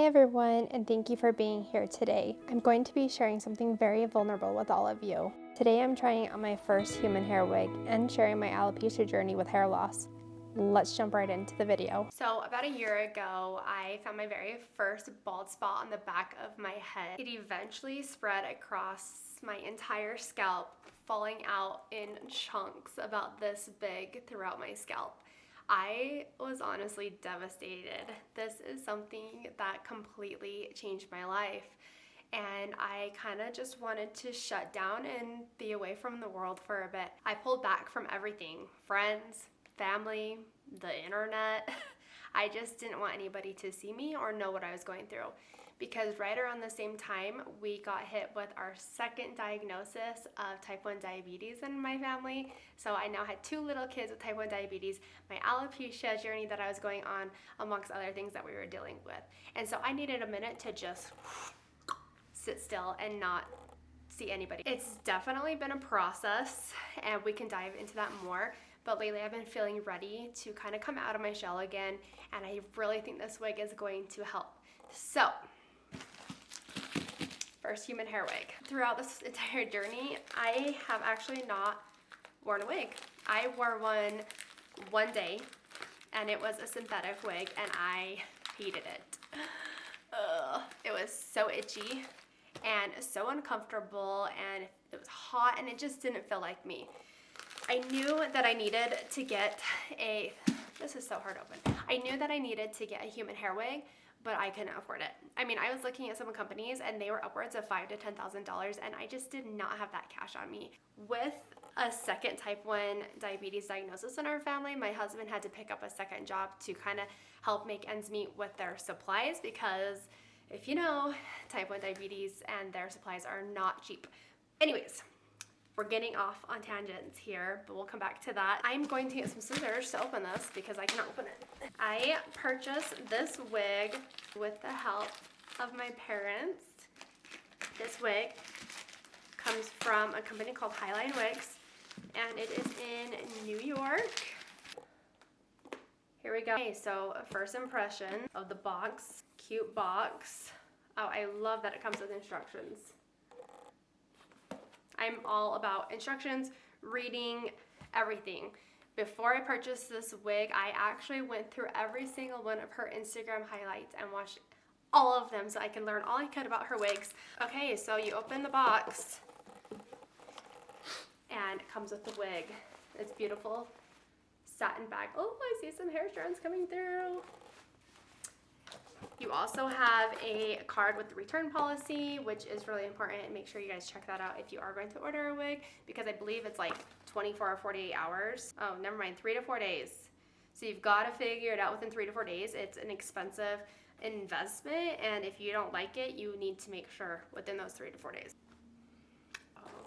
everyone, and thank you for being here today. I'm going to be sharing something very vulnerable with all of you. Today I'm trying on my first human hair wig and sharing my alopecia journey with hair loss. Let's jump right into the video. So about a year ago, I found my very first bald spot on the back of my head. It eventually spread across my entire scalp, falling out in chunks about this big throughout my scalp. I was honestly devastated. This is something that completely changed my life. And I kind of just wanted to shut down and be away from the world for a bit. I pulled back from everything, friends, family, the internet. I just didn't want anybody to see me or know what I was going through. Because right around the same time, we got hit with our second diagnosis of type 1 diabetes in my family. So I now had 2 little kids with type 1 diabetes, my alopecia journey that I was going on, amongst other things that we were dealing with. And so I needed a minute to just sit still and not see anybody. It's definitely been a process, and we can dive into that more. But lately I've been feeling ready to kind of come out of my shell again, and I really think this wig is going to help. So, first human hair wig. Throughout this entire journey, I have actually not worn a wig. I wore one day, and it was a synthetic wig, and I hated it. It was so itchy and so uncomfortable, and it was hot, and it just didn't feel like me. I knew that I needed to get this is so hard open. I knew that I needed to get a human hair wig, but I couldn't afford it. I mean, I was looking at some companies and they were upwards of $5,000 to $10,000, and I just did not have that cash on me. With a second type 1 diabetes diagnosis in our family, my husband had to pick up a second job to kind of help make ends meet with their supplies, because if you know, type 1 diabetes and their supplies are not cheap. Anyways, we're getting off on tangents here, but we'll come back to that. I'm going to get some scissors to open this because I cannot open it. I purchased this wig with the help of my parents. This wig comes from a company called Highline Wigs, and it is in New York. Here we go. Okay, so first impression of the box. Cute box. Oh, I love that it comes with instructions. I'm all about instructions, reading, everything. Before I purchased this wig, I actually went through every single one of her Instagram highlights and watched all of them so I can learn all I could about her wigs. Okay, so you open the box and it comes with the wig. It's beautiful satin bag. Oh, I see some hair strands coming through. You also have a card with the return policy, which is really important, and make sure you guys check that out if you are going to order a wig, because I believe it's like 24 or 48 hours. Oh, never mind, 3 to 4 days. So you've got to figure it out within 3 to 4 days. It's an expensive investment, and if you don't like it, you need to make sure within those 3 to 4 days.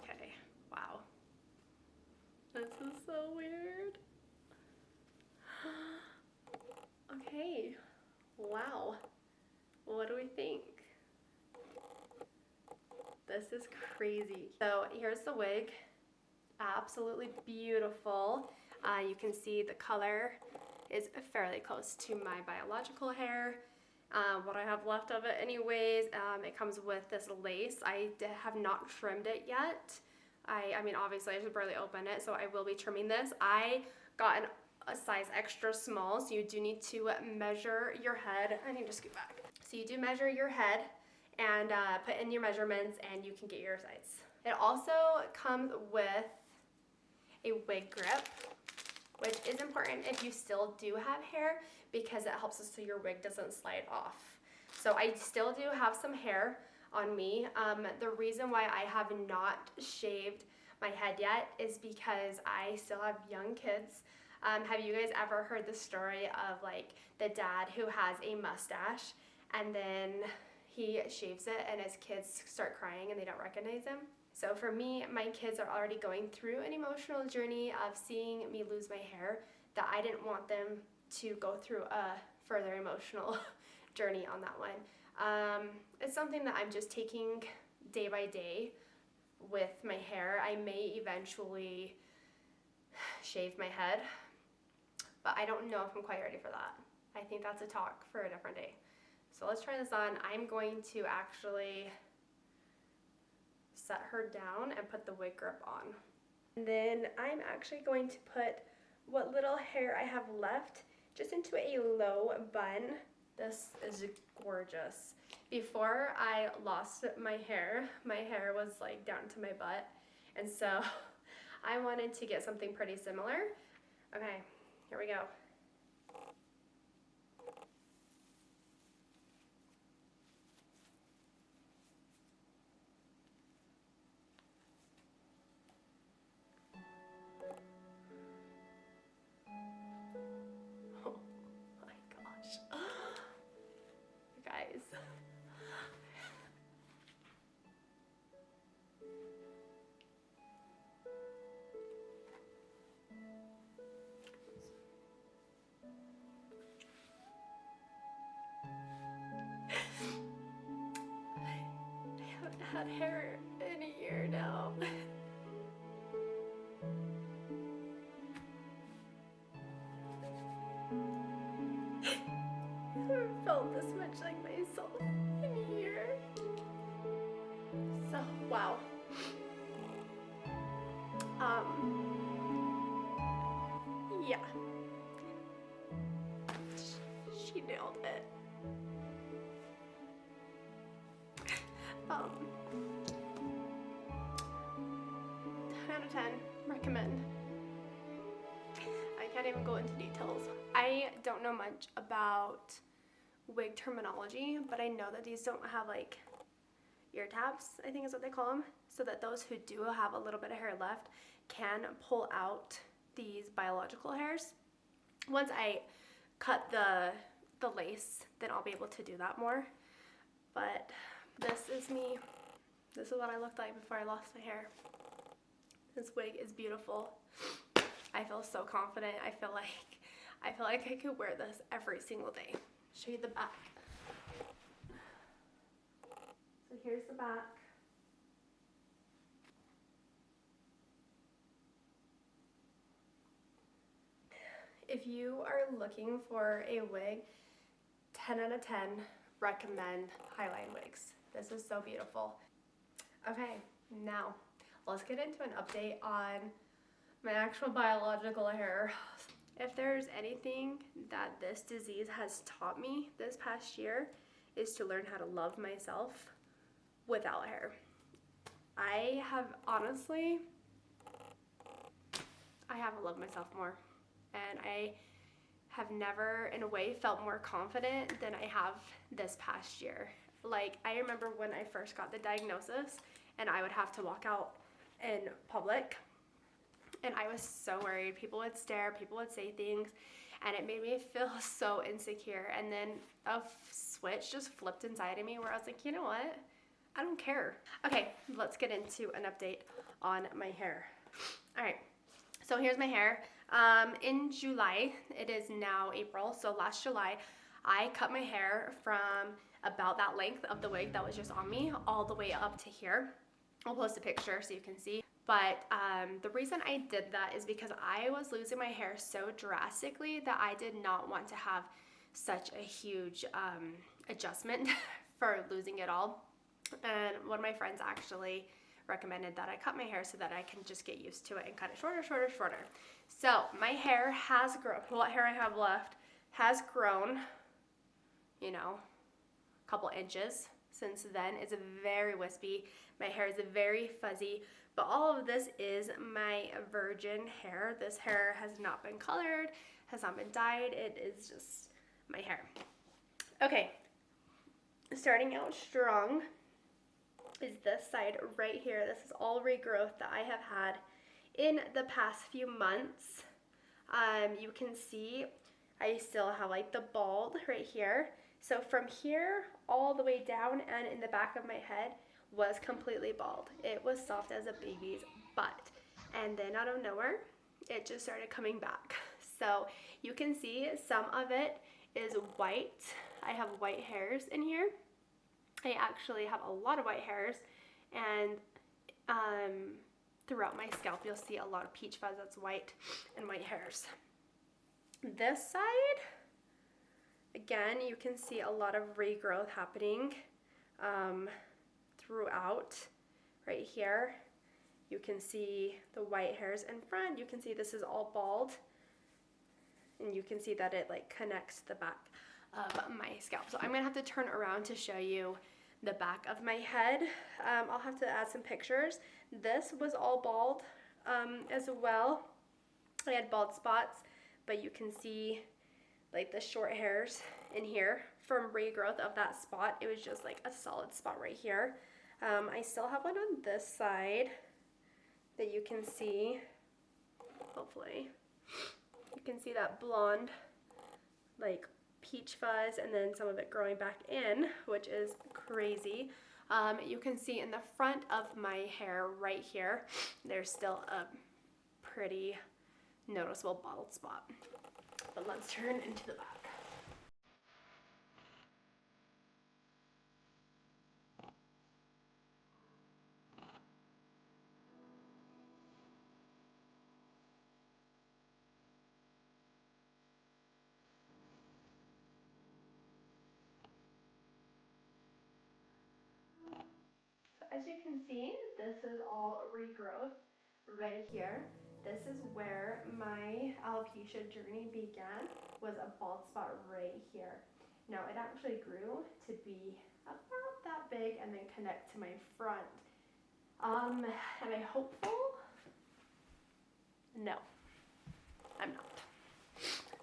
Okay, wow. This is so weird. Okay, wow. What do we think? This is crazy. So here's the wig. Absolutely beautiful. You can see the color is fairly close to my biological hair. What I have left of it anyways, it comes with this lace. I have not trimmed it yet. I mean, obviously I should barely open it, so I will be trimming this. I got a size extra small, so you do need to measure your head. I need to scoot back. So you do measure your head and put in your measurements, and you can get your size. It also comes with a wig grip, which is important if you still do have hair, because it helps us so your wig doesn't slide off. So I still do have some hair on me. The reason why I have not shaved my head yet is because I still have young kids. Have you guys ever heard the story of like the dad who has a mustache and then he shaves it and his kids start crying and they don't recognize him? So for me, my kids are already going through an emotional journey of seeing me lose my hair, that I didn't want them to go through a further emotional journey on that one. It's something that I'm just taking day by day with my hair. I may eventually shave my head, but I don't know if I'm quite ready for that. I think that's a talk for a different day. So let's try this on. I'm going to actually set her down and put the wig grip on. And then I'm actually going to put what little hair I have left just into a low bun. This is gorgeous. Before I lost my hair was like down to my butt. And so I wanted to get something pretty similar. Okay, here we go. Oh my gosh. You guys. I haven't had hair in a year now. I haven't felt this much like myself in a year. So, wow. Yeah. She nailed it. 10 out of 10, recommend. I can't even go into details. I don't know much about wig terminology, but I know that these don't have like ear taps, I think is what they call them, so that those who do have a little bit of hair left can pull out these biological hairs. Once I cut the lace, then I'll be able to do that more. But this is me. This is what I looked like before I lost my hair. This wig is beautiful. I feel so confident. I feel like I could wear this every single day. Show you the back. So here's the back. If you are looking for a wig, 10 out of 10, recommend Highline Wigs. This is so beautiful. Okay, now let's get into an update on my actual biological hair. If there's anything that this disease has taught me this past year, is to learn how to love myself without hair. I have loved myself more, and I have never in a way felt more confident than I have this past year. Like, I remember when I first got the diagnosis and I would have to walk out in public and I was so worried. People would stare, people would say things, and it made me feel so insecure. And then a switch just flipped inside of me where I was like, you know what? I don't care. Okay, let's get into an update on my hair. All right, so here's my hair. In July, it is now April, so last July, I cut my hair from about that length of the wig that was just on me all the way up to here. I'll post a picture so you can see. But the reason I did that is because I was losing my hair so drastically that I did not want to have such a huge adjustment for losing it all. And one of my friends actually recommended that I cut my hair so that I can just get used to it and cut it shorter, shorter, shorter. So my hair has grown. What hair I have left has grown, you know, a couple inches since then. It's very wispy. My hair is very fuzzy, but all of this is my virgin hair. This hair has not been colored, has not been dyed. It is just my hair. Okay, starting out strong is this side right here. This is all regrowth that I have had in the past few months. You can see I still have like the bald right here. So from here all the way down and in the back of my head was completely bald. It was soft as a baby's butt. And then out of nowhere, it just started coming back. So you can see some of it is white. I have white hairs in here. I actually have a lot of white hairs, and throughout my scalp you'll see a lot of peach fuzz that's white and white hairs. This side Again, you can see a lot of regrowth happening throughout right here. You can see the white hairs in front. You can see this is all bald. And you can see that it like connects the back of my scalp. So I'm gonna have to turn around to show you the back of my head. I'll have to add some pictures. This was all bald as well. I had bald spots, but you can see like the short hairs in here from regrowth of that spot. It was just like a solid spot right here. I still have one on this side that you can see, hopefully. You can see that blonde, like peach fuzz, and then some of it growing back in, which is crazy. You can see in the front of my hair right here, there's still a pretty noticeable bald spot. But let's turn into the back. As you can see, this is all regrowth right here. This is where my alopecia journey began, was a bald spot right here. Now it actually grew to be about that big and then connect to my front. Am I hopeful? No, I'm not.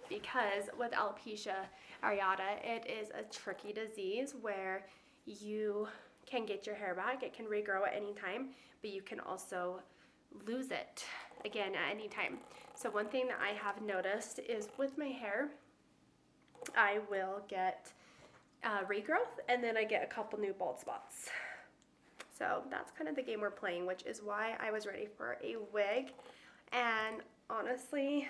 Because with alopecia areata, it is a tricky disease where you can get your hair back. It can regrow at any time, but you can also lose it again at any time. So one thing that I have noticed is with my hair, I will get regrowth and then I get a couple new bald spots. So that's kind of the game we're playing, which is why I was ready for a wig. And honestly,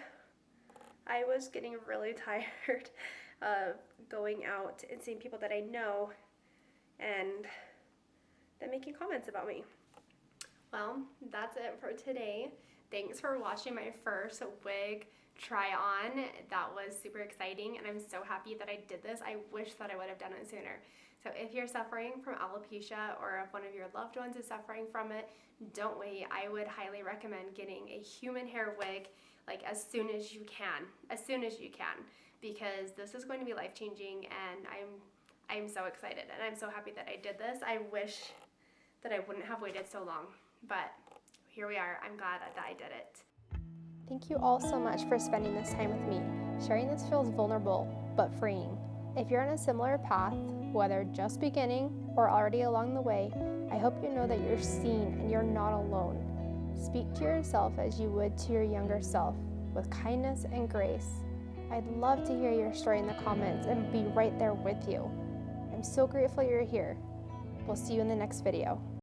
I was getting really tired of going out and seeing people that I know and then making comments about me. Well, that's it for today. Thanks for watching my first wig try-on. That was super exciting, and I'm so happy that I did this. I wish that I would have done it sooner. So if you're suffering from alopecia, or if one of your loved ones is suffering from it, don't wait. I would highly recommend getting a human hair wig like as soon as you can, because this is going to be life-changing, and I'm so excited, and I'm so happy that I did this. I wish that I wouldn't have waited so long, but here we are. I'm glad that I did it. Thank you all so much for spending this time with me. Sharing this feels vulnerable, but freeing. If you're on a similar path, whether just beginning or already along the way, I hope you know that you're seen and you're not alone. Speak to yourself as you would to your younger self, with kindness and grace. I'd love to hear your story in the comments and be right there with you. I'm so grateful you're here. We'll see you in the next video.